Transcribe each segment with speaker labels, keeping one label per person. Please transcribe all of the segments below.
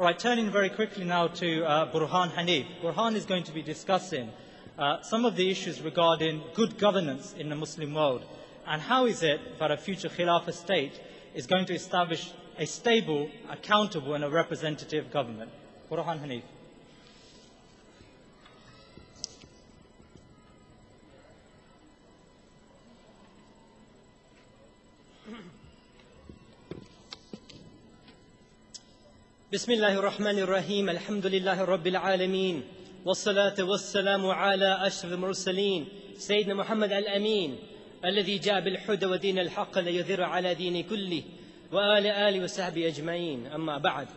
Speaker 1: All right, turning very quickly now to Burhan Hanif. Burhan is going to be discussing some of the issues regarding good governance in the Muslim world, and how is it that a future Khilafah state is going to establish a stable, accountable and a representative government. Burhan Hanif.
Speaker 2: بسم الله الرحمن الرحيم الحمد لله رب العالمين والصلاة والسلام على أشرف المرسلين سيدنا محمد الأمين الذي جاء بالهدى ودين الحق ليظهر على دين كله وآله وصحبه أجمعين أما بعد.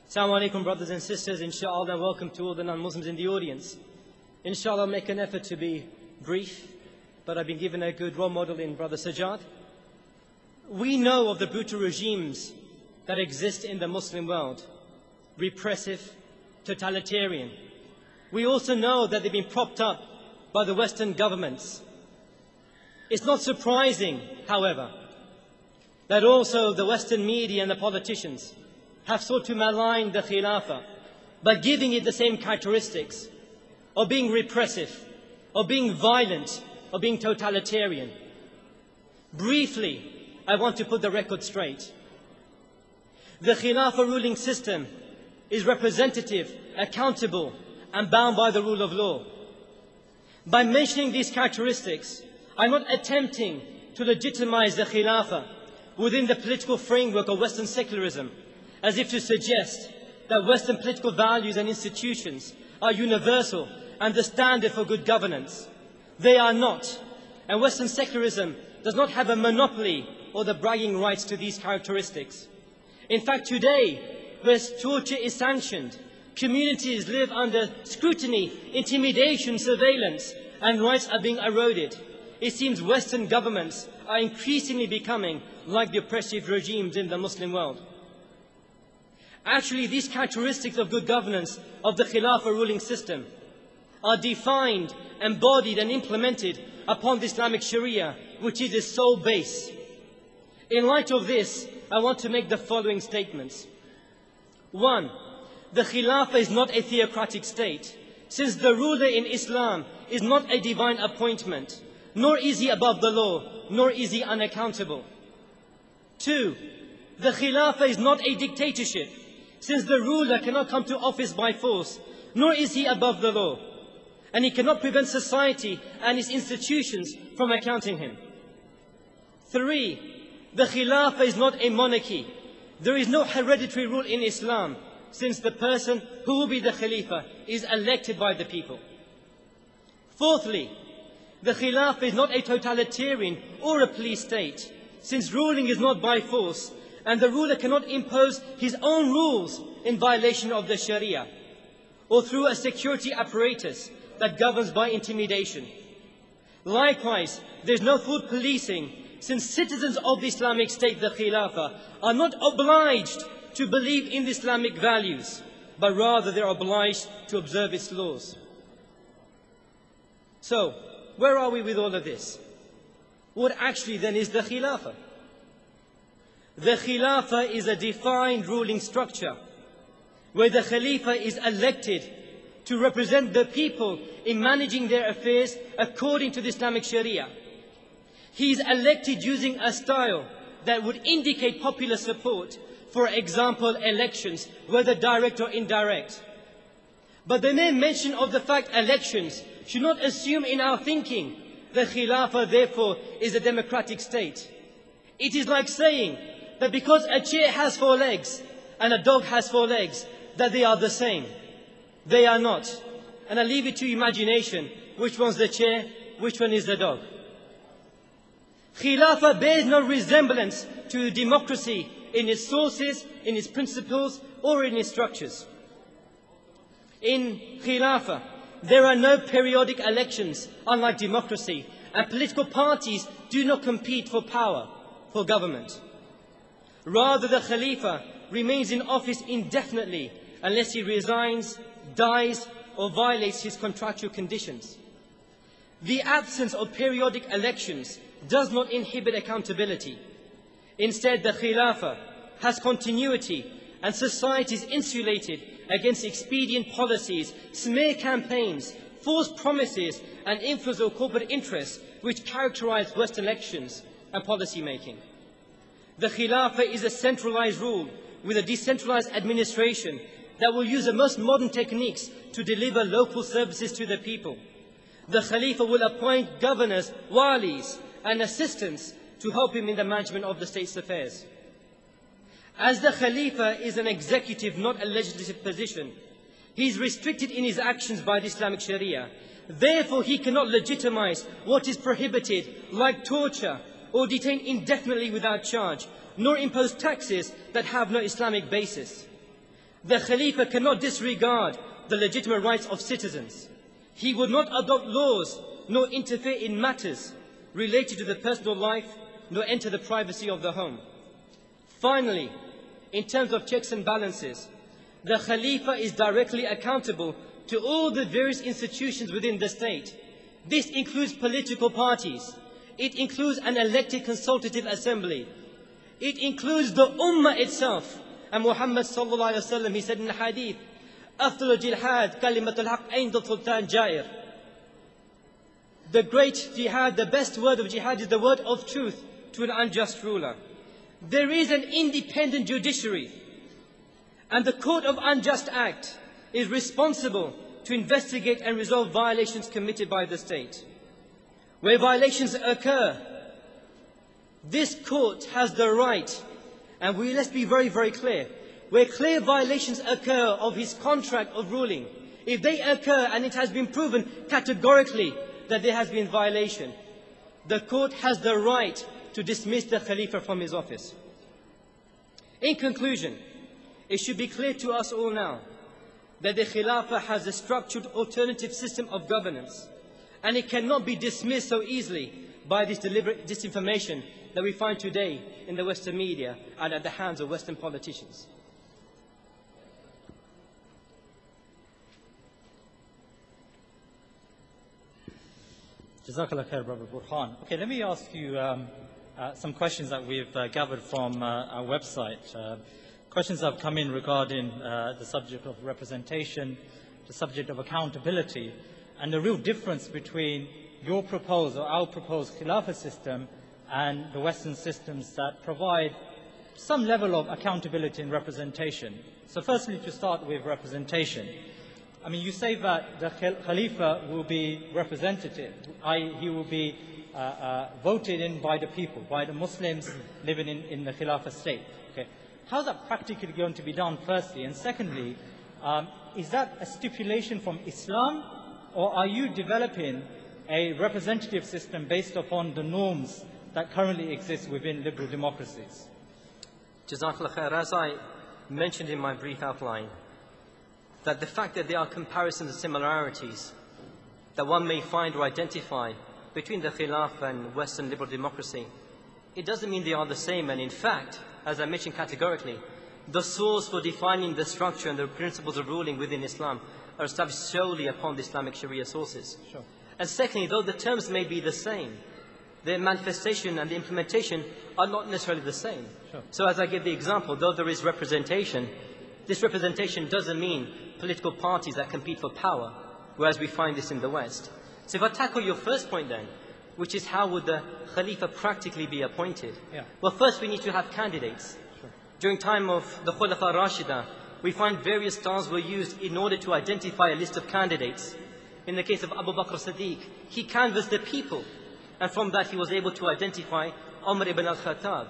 Speaker 2: Assalamu alaikum, brothers and sisters. Inshallah, and welcome to all the non-Muslims in the audience. Inshallah, I'll make an effort to be brief, but I've been given a good role model in Brother Sajjad. We know of the brutal regimes that exist in the Muslim world, repressive, totalitarian. We also know that they've been propped up by the Western governments. It's not surprising, however, that also the Western media and the politicians have sought to malign the Khilafah by giving it the same characteristics of being repressive, of being violent, of being totalitarian. Briefly, I want to put the record straight. The Khilafah ruling system is representative, accountable, and bound by the rule of law. By mentioning these characteristics, I'm not attempting to legitimize the Khilafah within the political framework of Western secularism, as if to suggest that Western political values and institutions are universal and the standard for good governance. They are not, and Western secularism does not have a monopoly or the bragging rights to these characteristics. In fact, today, where torture is sanctioned, communities live under scrutiny, intimidation, surveillance, and rights are being eroded. It seems Western governments are increasingly becoming like the oppressive regimes in the Muslim world. Actually, these characteristics of good governance of the Khilafah ruling system are defined, embodied, and implemented upon the Islamic Sharia, which is its sole base. In light of this, I want to make the following statements. 1. The Khilafah is not a theocratic state, since the ruler in Islam is not a divine appointment, nor is he above the law, nor is he unaccountable. 2. The Khilafah is not a dictatorship, since the ruler cannot come to office by force, nor is he above the law, and he cannot prevent society and its institutions from accounting him. 3. The Khilafah is not a monarchy. There is no hereditary rule in Islam, since the person who will be the Khalifa is elected by the people. Fourthly, the Khilafah is not a totalitarian or a police state, since ruling is not by force, and the ruler cannot impose his own rules in violation of the Sharia, or through a security apparatus that governs by intimidation. Likewise, there is no full policing, since citizens of the Islamic State, the Khilafah, are not obliged to believe in the Islamic values, but rather they are obliged to observe its laws. So, where are we with all of this? What actually then is the Khilafah? The Khilafah is a defined ruling structure, where the Khalifa is elected to represent the people in managing their affairs according to the Islamic Sharia. He is elected using a style that would indicate popular support, for example, elections, whether direct or indirect. But the mere mention of the fact elections should not assume in our thinking the Khilafah therefore is a democratic state. It is like saying that because a chair has 4 legs and a dog has 4 legs, that they are the same. They are not. And I leave it to imagination which one's the chair, which one is the dog. Khilafah bears no resemblance to democracy in its sources, in its principles, or in its structures. In Khilafah, there are no periodic elections, unlike democracy, and political parties do not compete for power, for government. Rather, the Khalifa remains in office indefinitely unless he resigns, dies, or violates his contractual conditions. The absence of periodic elections does not inhibit accountability. Instead, the Khilafah has continuity and societies insulated against expedient policies, smear campaigns, false promises and influence of corporate interests which characterize West elections and policy making. The Khilafah is a centralized rule with a decentralized administration that will use the most modern techniques to deliver local services to the people. The Khalifa will appoint governors, walis and assistants to help him in the management of the state's affairs. As the Khalifa is an executive, not a legislative position, he is restricted in his actions by the Islamic Sharia. Therefore, he cannot legitimize what is prohibited, like torture, or detain indefinitely without charge, nor impose taxes that have no Islamic basis. The Khalifa cannot disregard the legitimate rights of citizens. He would not adopt laws, nor interfere in matters related to the personal life, nor enter the privacy of the home. Finally, in terms of checks and balances, the Khalifa is directly accountable to all the various institutions within the state. This includes political parties. It includes an elected consultative assembly. It includes the Ummah itself. And Muhammad sallallahu alayhi wa sallam, he said in the hadith, أفضل الجهاد كلمة الحق عند السلطان جائر. The great jihad, the best word of jihad is the word of truth to an unjust ruler. There is an independent judiciary, and the Court of Unjust Act is responsible to investigate and resolve violations committed by the state. Where violations occur, this court has the right, and let's be very, very clear, where clear violations occur of his contract of ruling, if they occur and it has been proven categorically that there has been violation, the court has the right to dismiss the Khalifa from his office. In conclusion, it should be clear to us all now that the Khilafah has a structured alternative system of governance, and it cannot be dismissed so easily by this deliberate disinformation that we find today in the Western media and at the hands of Western politicians.
Speaker 1: Jazakallah khair, Brother Burhan. Okay, let me ask you some questions that we've gathered from our website. Questions have come in regarding the subject of representation, the subject of accountability, and the real difference between your proposed or our proposed Khilafah system and the Western systems that provide some level of accountability and representation. So firstly, to start with representation. I mean, you say that the Khalifa will be representative, i.e. he will be voted in by the people, by the Muslims living in the Khilafah state. Okay. How is that practically going to be done, firstly? And secondly, is that a stipulation from Islam, or are you developing a representative system based upon the norms that currently exist within liberal democracies?
Speaker 2: Jazakallah khair. As I mentioned in my brief outline, that the fact that there are comparisons and similarities that one may find or identify between the Khilafah and Western liberal democracy, it doesn't mean they are the same. And in fact, as I mentioned categorically, the source for defining the structure and the principles of ruling within Islam are established solely upon the Islamic Sharia sources.
Speaker 1: Sure.
Speaker 2: And secondly, though the terms may be the same, their manifestation and the implementation are not necessarily the same.
Speaker 1: Sure.
Speaker 2: So as I give the example, though there is representation, this representation doesn't mean political parties that compete for power, whereas we find this in the West. So if I tackle your first point then, which is how would the Khalifa practically be appointed?
Speaker 1: Yeah.
Speaker 2: Well, first we need to have candidates.
Speaker 1: Sure.
Speaker 2: During time of the Khilafah Rashida, we find various styles were used in order to identify a list of candidates. In the case of Abu Bakr Siddiq, he canvassed the people, and from that he was able to identify Umar ibn al-Khattab.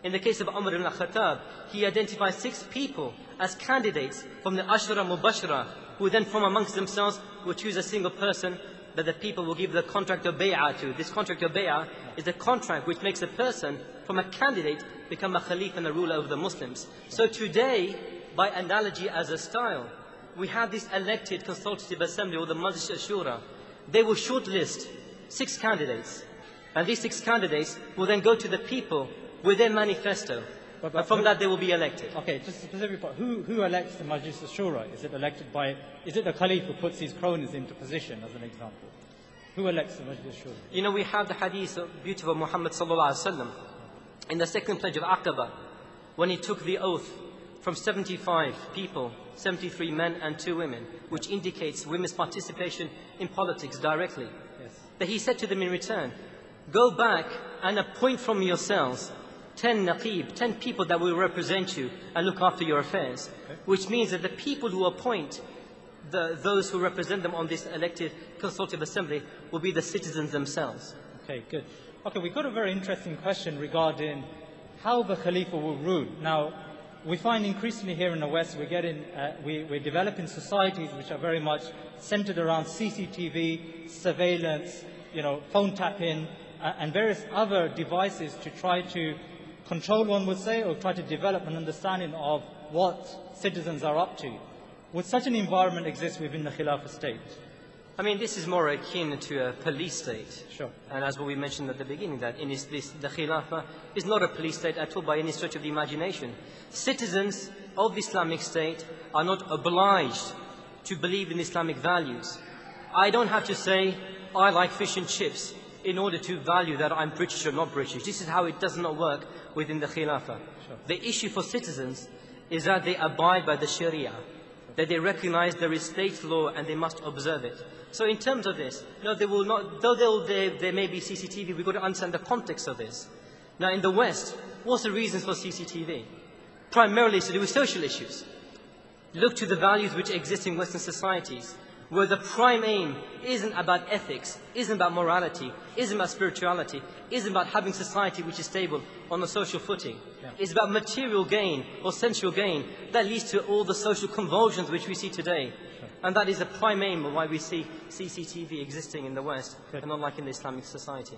Speaker 2: In the case of Umar ibn al-Khattab, he identified 6 people as candidates from the Ashra Mubashra, who then from amongst themselves will choose a single person that the people will give the contract of bay'ah to. This contract of bay'ah is a contract which makes a person from a candidate become a Khalifa and a ruler over the Muslims. So today, by analogy as a style, we have this elected consultative assembly or the Majlis Ashura. They will shortlist 6 candidates, and these 6 candidates will then go to the people with their manifesto, and from that they will be elected.
Speaker 1: Okay, just a specific point. Who elects the Majlis Ashura? Is it elected by, is it the Caliph who puts his cronies into position, as an example? Who elects the Majlis Ashura?
Speaker 2: You know, we have the hadith of beautiful Muhammad sallallahu alaihi wasallam in the second pledge of Aqaba, when he took the oath from 75 people, 73 men and 2 women, which indicates women's participation in politics directly.
Speaker 1: Yes.
Speaker 2: That he said to them in return, go back and appoint from yourselves 10 naqib, 10 people that will represent you and look after your affairs.
Speaker 1: Okay.
Speaker 2: Which means that the people who appoint those who represent them on this elected consultative assembly will be the citizens themselves.
Speaker 1: Okay, good. Okay, we've got a very interesting question regarding how the Khalifa will rule. Now, we find increasingly here in the West, we're developing societies which are very much centered around CCTV, surveillance, phone tapping, and various other devices to try to control, one would say, or try to develop an understanding of what citizens are up to. Would such an environment exist within the Khilafah state?
Speaker 2: I mean, this is more akin to a police state.
Speaker 1: Sure.
Speaker 2: And as what we mentioned at the beginning, that the Khilafah is not a police state at all by any stretch of the imagination. Citizens of the Islamic State are not obliged to believe in Islamic values. I don't have to say, I like fish and chips in order to value that I'm British or not British. This is how it does not work within the Khilafah.
Speaker 1: Sure.
Speaker 2: The issue for citizens is that they abide by the Sharia, that they recognize there is state law and they must observe it. So in terms of this, they will not, though there may be CCTV, we've got to understand the context of this. Now in the West, what's the reasons for CCTV? Primarily it's to do with social issues. Look to the values which exist in Western societies, where the prime aim isn't about ethics, isn't about morality, isn't about spirituality, isn't about having society which is stable on a social footing.
Speaker 1: Yeah.
Speaker 2: It's about material gain or sensual gain that leads to all the social convulsions which we see today.
Speaker 1: Sure.
Speaker 2: And that is the prime aim of why we see CCTV existing in the West and not like in the Islamic society.